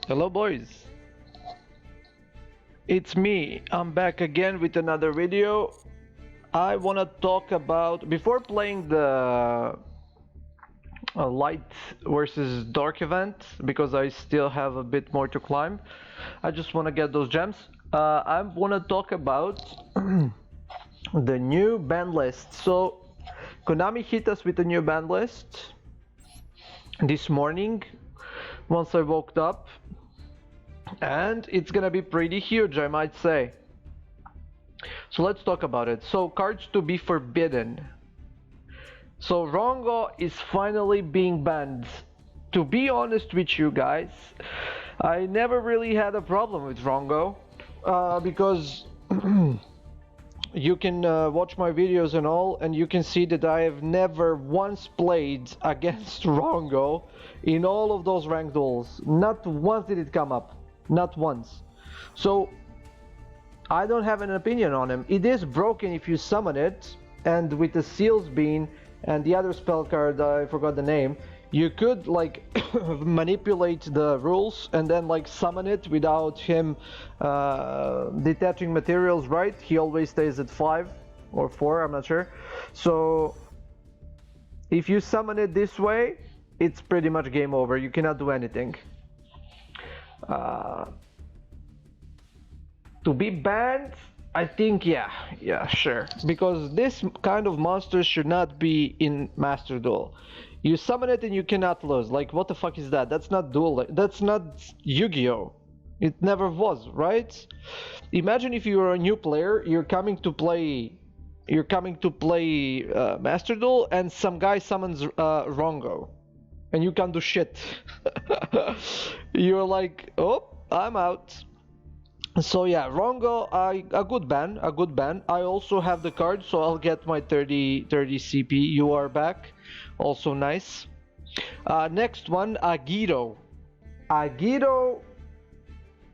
Hello, boys. It's me. I'm back again with another video. I want to talk about before playing the light versus dark event because I still have a bit more to climb. I just want to get those gems. I want to talk about the new ban list. So, Konami hit us with a new ban list this morning once I woke up. And it's gonna be pretty huge, I might say. So let's talk about it. So cards to be forbidden. So Rongo is finally being banned. To be honest with you guys, I never really had a problem with Rongo because you can watch my videos and all, and you can see that I have never once played against Rongo in all of those ranked duels. Not once did it come up. Not once. So I don't have an opinion on him. It is broken if you summon it, and with the Seals Bean and the other spell card, I forgot the name, you could like manipulate the rules and then like summon it without him detaching materials, right? He always stays at 5 or 4, I'm not sure. So if you summon it this way, it's pretty much game over. You cannot do anything. To be banned, I think yeah, sure. Because this kind of monster should not be in Master Duel. You summon it and you cannot lose. Like, what the fuck is that? That's not Duel. That's not Yu-Gi-Oh! It never was, right? Imagine if you're a new player, you're coming to play Master Duel, and some guy summons Rongo, and you can't do shit. You're like, oh, I'm out. So yeah, Rongo, a good ban. I also have the card, so I'll get my 30 CP. You are back, also nice. Next one, Agito. Agito,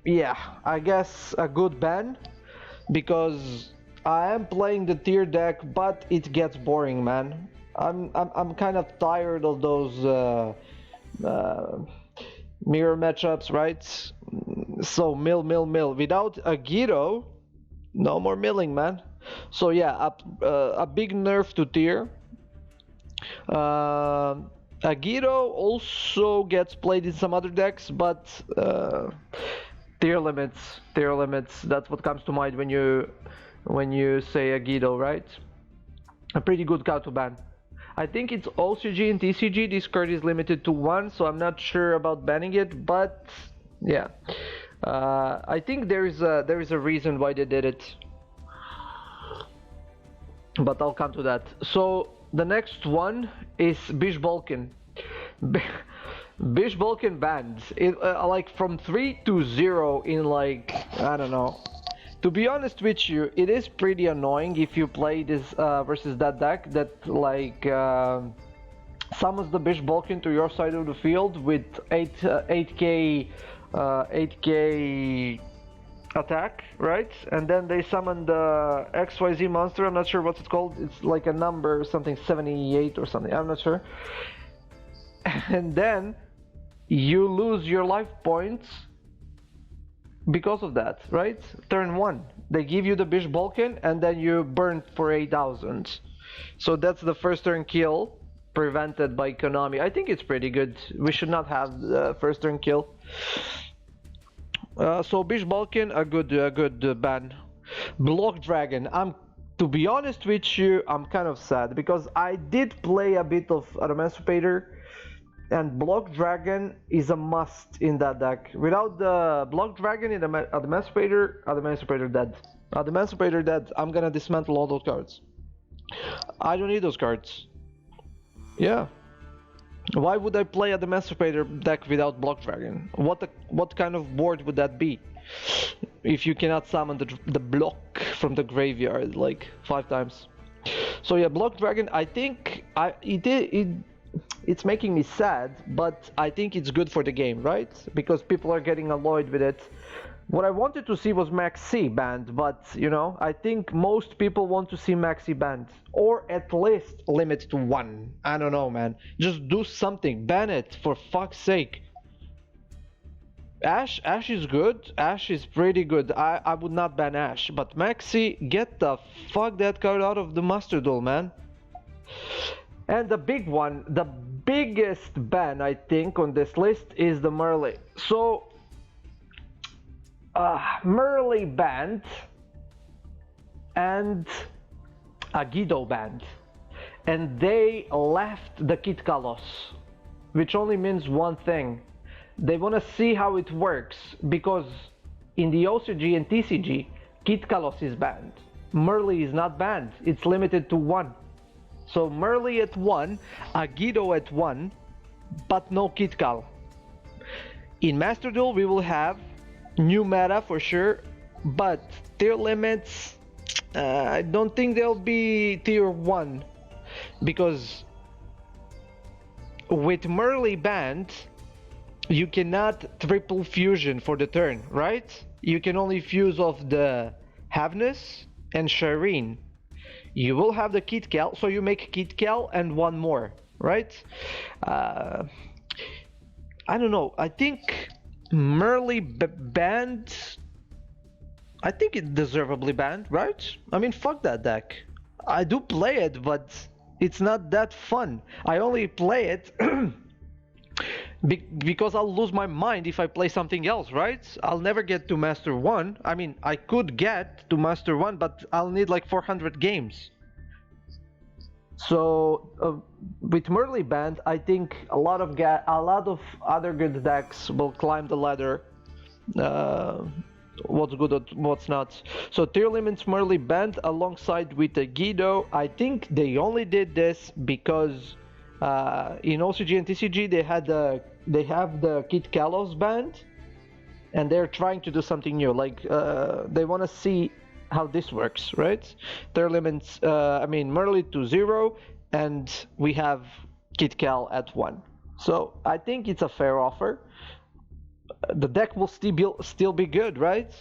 yeah, I guess a good ban because I am playing the tier deck, but it gets boring, man. I'm kind of tired of those mirror matchups, right? So mill. Without Agito, no more milling, man. So yeah, a big nerf to tier. Agito also gets played in some other decks, but tier limits. That's what comes to mind when you say Agito, right? A pretty good card to ban. I think it's OCG and TCG. This card is limited to 1, so I'm not sure about banning it, but yeah. I think there is a reason why they did it, but I'll come to that. So the next one is Bish Balkan. Bish Balkan banned it like from 3 to 0 in like, I don't know. To be honest with you, it is pretty annoying if you play this versus that deck that like summons the Bish Balkan to your side of the field with 8k attack, right? And then they summon the XYZ monster. I'm not sure what it's called. It's like a number, something 78 or something. I'm not sure. And then you lose your life points because of that, right? Turn 1, they give you the Bish Balkan, and then you burn for 8,000. So that's the first turn kill prevented by Konami. I think it's pretty good. We should not have the first turn kill. So Bish Balkan, a good ban. Block Dragon. To be honest with you, I'm kind of sad because I did play a bit of Emancipator, and Block Dragon is a must in that deck. Without the Block Dragon in the Emancipator dead. I'm gonna dismantle all those cards. I don't need those cards. Yeah. Why would I play a Emancipator deck without Block Dragon? What kind of board would that be? If you cannot summon the block from the graveyard like 5 times. So yeah, Block Dragon, I think it's making me sad, but I think it's good for the game, right? Because people are getting annoyed with it. What I wanted to see was Maxi banned, but you know, I think most people want to see Maxi banned, or at least limit to 1. I don't know, man. Just do something, ban it for fuck's sake. Ash is good. Ash is pretty good. I would not ban Ash, but Maxi, get the fuck that card out of the Master Duel, man. And the big one, the biggest ban I think on this list is the Merle. So, Merle banned and Agido banned, and they left the Kit Kalos, which only means one thing. They want to see how it works, because in the OCG and TCG, Kit Kalos is banned. Merle is not banned, it's limited to 1. So Merle at 1, Agido at 1, but no Kit Kal. In Master Duel we will have new meta for sure, but tier limits, I don't think they'll be tier 1, because with Merle banned, you cannot triple fusion for the turn, right? You can only fuse off the Havness and Shireen. You will have the Kit Kal, so you make Kit Kal and one more, right? I don't know. I think Merle banned. I think it deservedly banned, right? I mean, fuck that deck. I do play it, but it's not that fun. I only play it because I'll lose my mind if I play something else, right? I'll never get to Master 1. I mean, I could get to Master 1, but I'll need like 400 games. So with Merle banned, I think a lot of other good decks will climb the ladder. What's good, what's not. So tier limits Merle banned alongside with the Guido. I think they only did this because in OCG and TCG they have the Kit Kalos banned, and they're trying to do something new. Like they want to see how this works, right? Tier limits, I mean Merle to 0, and we have Kit Kal at 1. So I think it's a fair offer. The deck will still be good, right?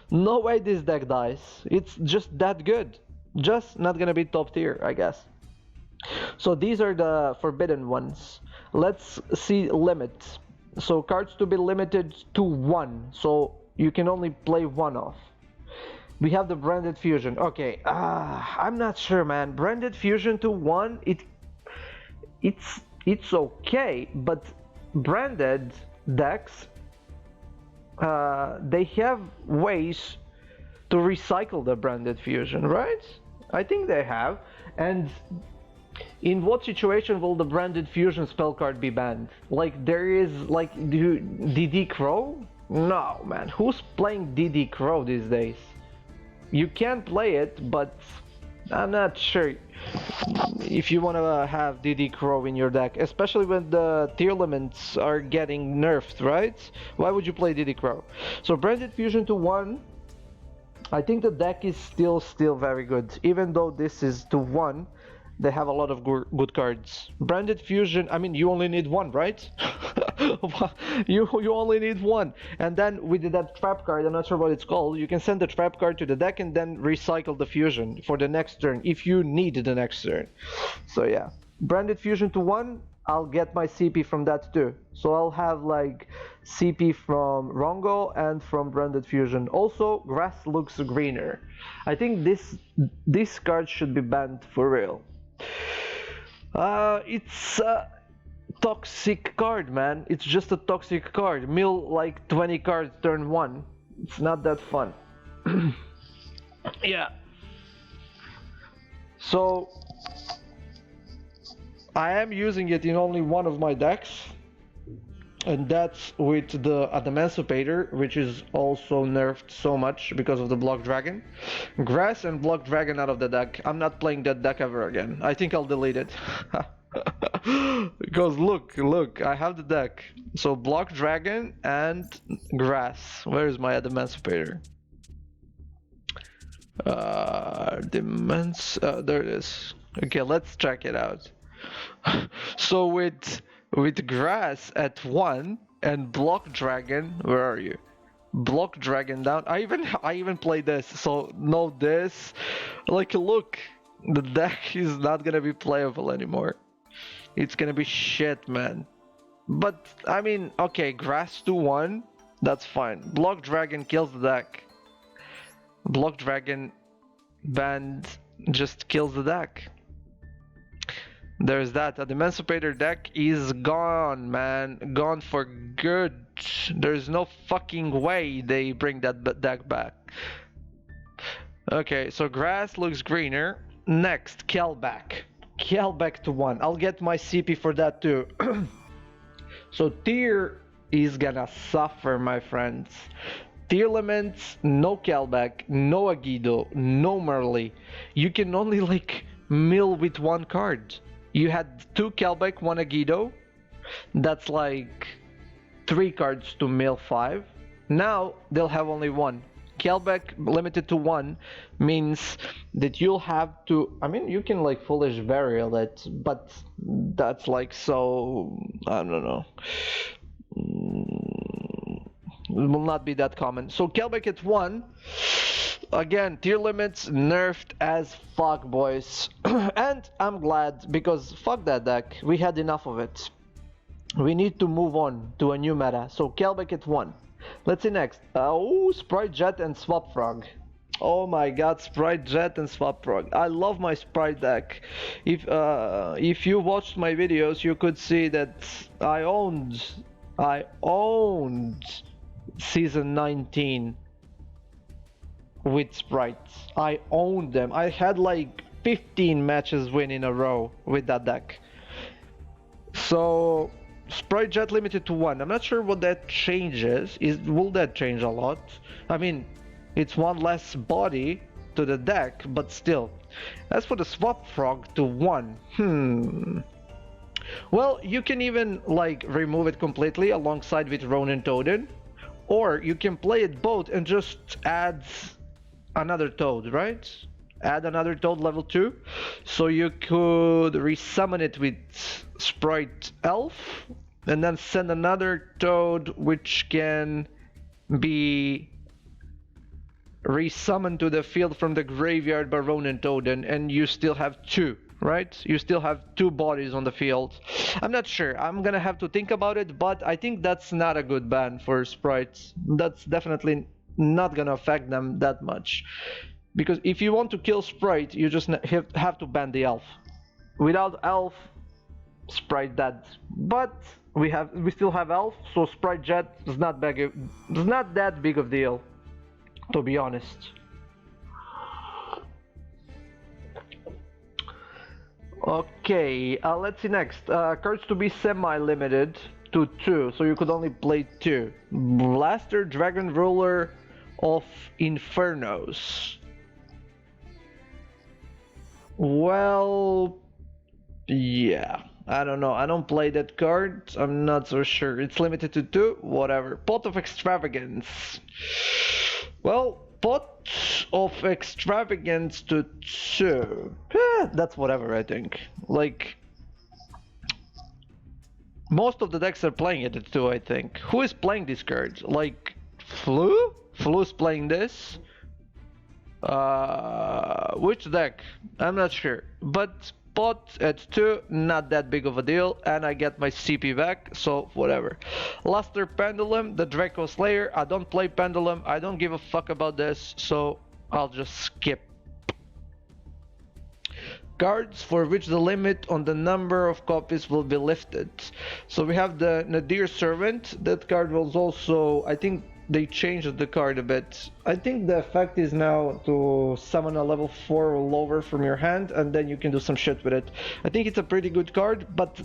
No way this deck dies. It's just that good. Just not gonna be top tier, I guess. So these are the forbidden ones. Let's see limits. So cards to be limited to 1. So you can only play 1 off. We have the branded fusion. Okay, I'm not sure, man. Branded fusion to 1, it's okay, but branded decks, they have ways to recycle the branded fusion, right? I think they have. And in what situation will the branded fusion spell card be banned? Like there is like DD Crow? No, man. Who's playing DD Crow these days? You can play it, but I'm not sure if you want to have DD Crow in your deck, especially when the tier limits are getting nerfed, right? Why would you play DD Crow? So branded fusion to 1, I think the deck is still very good. Even though this is to 1, they have a lot of good cards. Branded fusion, I mean, you only need 1, right? you only need 1. And then with that trap card, I'm not sure what it's called, you can send the trap card to the deck and then recycle the fusion for the next turn if you need the next turn. So yeah, branded fusion to 1, I'll get my CP from that too. So I'll have like CP from Rongo and from branded fusion. Also, grass looks greener. I think this card should be banned for real. It's a toxic card, man. It's just a toxic card. Mill like 20 cards turn 1. It's not that fun. Yeah. So I am using it in only one of my decks, and that's with the Emancipator, which is also nerfed so much because of the Block Dragon. Grass and Block Dragon out of the deck. I'm not playing that deck ever again. I think I'll delete it. Because look, I have the deck. So Block Dragon and Grass. Where is my Emancipator? There it is. Okay, let's check it out. So with Grass at 1 and Block Dragon, where are you? Block Dragon down. I even play this, so know this. Like, look, the deck is not gonna be playable anymore. It's gonna be shit, man. But I mean, okay, Grass to 1 That's fine. Block Dragon kills the deck. Block Dragon banned just kills the deck. There's that. The Emancipator deck is gone, man. Gone for good. There's no fucking way they bring that deck back. Okay, so grass looks greener. Next, Kelback. Kelback to 1. I'll get my CP for that too. So tier is gonna suffer, my friends. Tier limits, no Kelback, no Agido, no Merly. You can only like mill with one card. You had 2 Kelback, 1 Agido. That's like 3 cards to mill 5. Now they'll have only 1. Kelback limited to 1 means that you'll have to. I mean, you can like foolish burial it, but that's like so. I don't know. It will not be that common. So Kelback at 1. Again, tier limits nerfed as fuck, boys. And I'm glad, because fuck that deck. We had enough of it. We need to move on to a new meta. So Kelback at 1. Let's see next. Oh, Sprite Jet and Swap Frog. Oh my god, Sprite Jet and Swap Frog. I love my Sprite deck. If you watched my videos, you could see that I owned Season 19 with Sprites. I owned them. I had like 15 matches win in a row with that deck. So Sprite Jet limited to 1. I'm not sure what that changes. Will that change a lot? I mean, it's 1 less body to the deck, but still. As for the Swap Frog to 1, well, you can even like remove it completely alongside with Ronin Toadin, or you can play it both and just add another Toad, right? Add another Toad level 2, so you could resummon it with Sprite Elf, and then send another Toad which can be resummoned to the field from the graveyard by Ronin Toadin, and you still have 2, right? You still have 2 bodies on the field. I'm not sure. I'm gonna have to think about it, but I think that's not a good ban for Sprites. That's definitely not gonna affect them that much. Because if you want to kill Sprite, you just have to ban the Elf. Without Elf, Sprite dead. But we still have Elf, so Sprite Jet is not that big of deal, to be honest. Okay, let's see next. Cards to be semi-limited to 2, so you could only play 2. Blaster, Dragon Ruler of Infernos. Well, yeah, I don't know. I don't play that card. I'm not so sure. It's limited to 2, whatever. Pot of Extravagance. Well, Pot of Extravagance to 2. That's whatever, I think. Like, most of the decks are playing it at 2, I think. Who is playing this card? Like, Flu? Flu's playing this? Which deck? I'm not sure. But Pot at 2, not that big of a deal, and I get my CP back, so whatever. Luster Pendulum, the Draco Slayer. I don't play Pendulum, I don't give a fuck about this, so I'll just skip. Cards for which the limit on the number of copies will be lifted. So we have the Nadir Servant. That card was also, I think they changed the card a bit. I think the effect is now to summon a level 4 or lower from your hand, and then you can do some shit with it. I think it's a pretty good card, but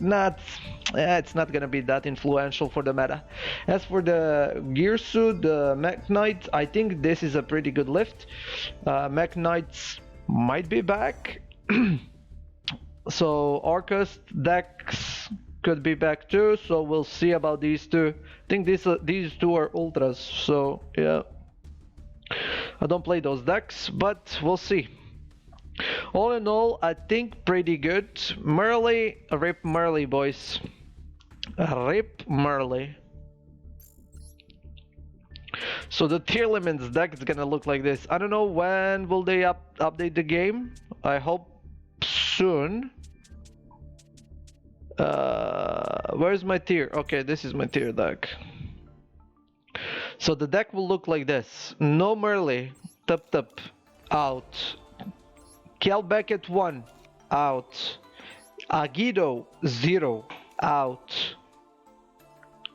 it's not gonna be that influential for the meta. As for the Gearsu, the Mech Knight, I think this is a pretty good lift. Mech Knights might be back. So Orcust decks could be back too, so we'll see about these two. I think these two are ultras, so yeah. I don't play those decks, but we'll see. All in all, I think pretty good. Merly, rip Merly, boys. Rip Merly. So the tier limits deck is gonna look like this. I don't know when will they update the game. I hope soon. Where's my tier? Okay, this is my tier deck. So the deck will look like this. No Merle, tap, out. Kelbeck at 1, out. Agido, 0, out.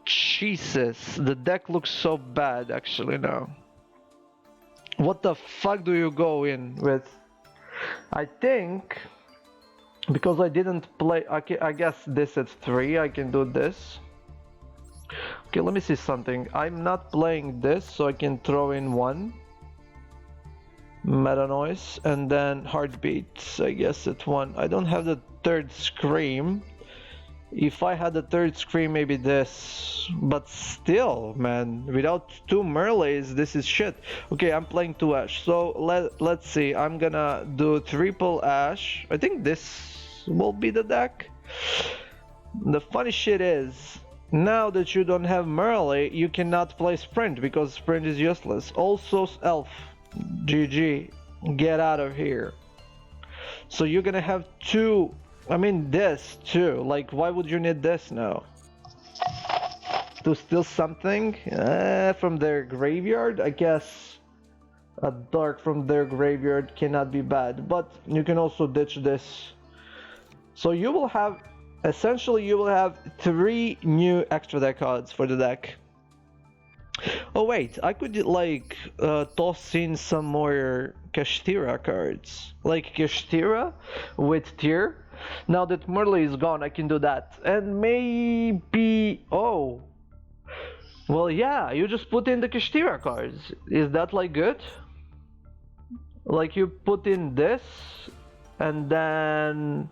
Jesus, the deck looks so bad actually now. What the fuck do you go in with? I think, because I didn't play, I guess this at 3, I can do this. Okay, let me see something. I'm not playing this, so I can throw in 1. Meta Noise, and then Heartbeats, I guess at 1. I don't have the third Scream. If I had the third Scream, maybe this. But still, man, without 2 Merles, this is shit. Okay, I'm playing 2 Ash. So let's see. I'm gonna do triple Ash. I think this will be the deck. The funny shit is, now that you don't have Merle, you cannot play Sprint because Sprint is useless. Also, Elf. GG. Get out of here. So you're gonna have 2. I mean this too, like why would you need this now? To steal something from their graveyard? I guess a dark from their graveyard cannot be bad, but you can also ditch this. So you will have, essentially you will have 3 new extra deck cards for the deck. Oh wait, I could like toss in some more Kashtira cards. Like Kashtira with Tier. Now that Merle is gone, I can do that. And maybe... oh. Well, yeah, you just put in the Kashtira cards. Is that like good? Like you put in this, and then...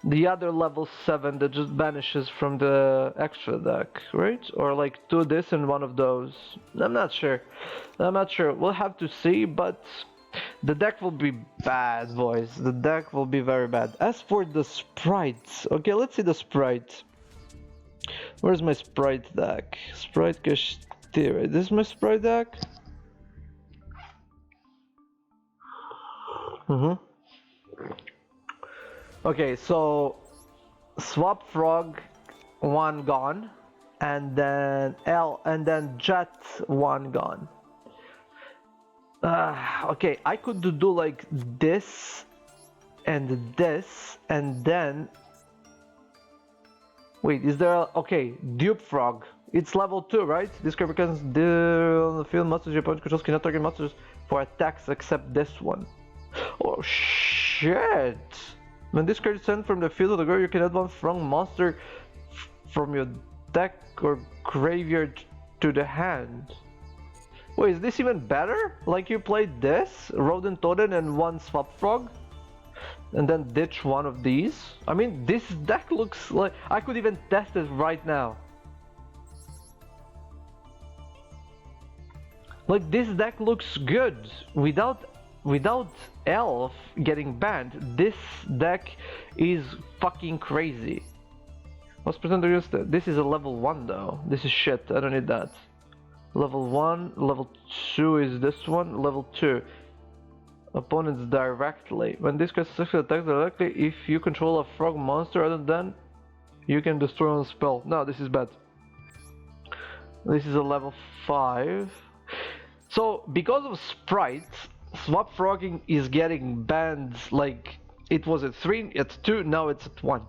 the other level 7 that just banishes from the extra deck, right? Or like 2 this and 1 of those. I'm not sure. We'll have to see, but the deck will be bad, boys. The deck will be very bad. As for the sprites, okay, let's see the sprite. Where's my sprite deck? Sprite Kashtira. This is my sprite deck? Okay, so Swap Frog 1 gone, and then Jet 1 gone. Okay, I could do like this and this, and then wait, is there okay, Dupe Frog. It's level 2, right? This card becomes on the field. Monsters your opponent controls cannot target monsters for attacks except this one. Oh shit! When this card is sent from the field of the graveyard, you can add 1 strong monster from your deck or graveyard to the hand. Wait, is this even better? Like you played this, Rodent Totem and 1 Swap Frog, and then ditch 1 of these? I mean, this deck looks like... I could even test it right now. Like, this deck looks good. Without Elf getting banned, this deck is fucking crazy. What's percent used? This is a level 1 though. This is shit, I don't need that. Level 1, level 2 is this one, level 2. Opponents directly. When this card successfully attacks directly, if you control a frog monster other than, you can destroy on spell. No, this is bad. This is a level 5. So, because of sprites, Swap Frogging is getting banned. Like, it was at 3, at 2, now it's at 1.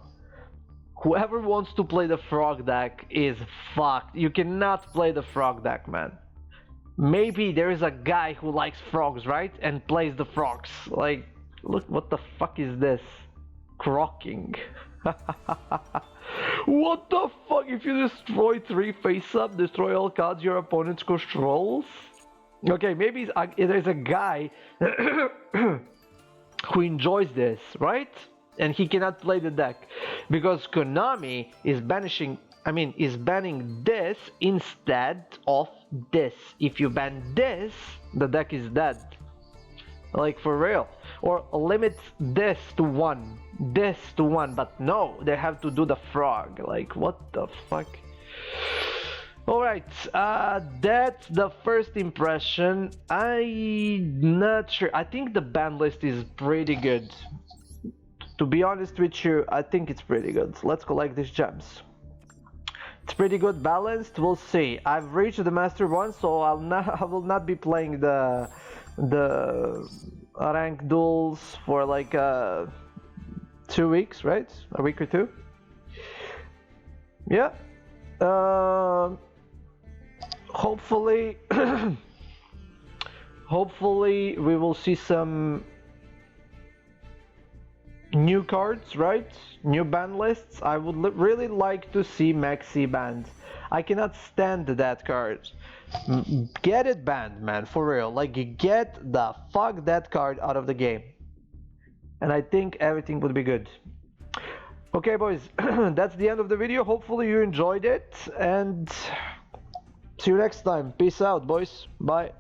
Whoever wants to play the frog deck is fucked. You cannot play the frog deck, man. Maybe there is a guy who likes frogs, right? And plays the frogs. Like, look, what the fuck is this? Crocking. What the fuck? If you destroy 3 face-up, destroy all cards your opponent controls? Okay, maybe there's a guy who enjoys this, right? And he cannot play the deck because Konami is banning this instead of this. If you ban this, the deck is dead. Like, for real. Or limit this to 1, this to 1, but no, they have to do the frog. Like, what the fuck? Alright, that's the first impression. I'm not sure. I think the ban list is pretty good. To be honest with you, I think it's pretty good. Let's collect these gems. It's pretty good balanced. We'll see. I've reached the master one, so I will not be playing the rank duels for like 2 weeks, right? A week or two. Yeah. Hopefully, hopefully we will see some new cards, right? New ban lists. I would really like to see Maxi banned. I cannot stand that card. Get it banned, man, for real. Like, get the fuck that card out of the game. And I think everything would be good. Okay, boys, that's the end of the video. Hopefully you enjoyed it, and see you next time. Peace out, boys. Bye.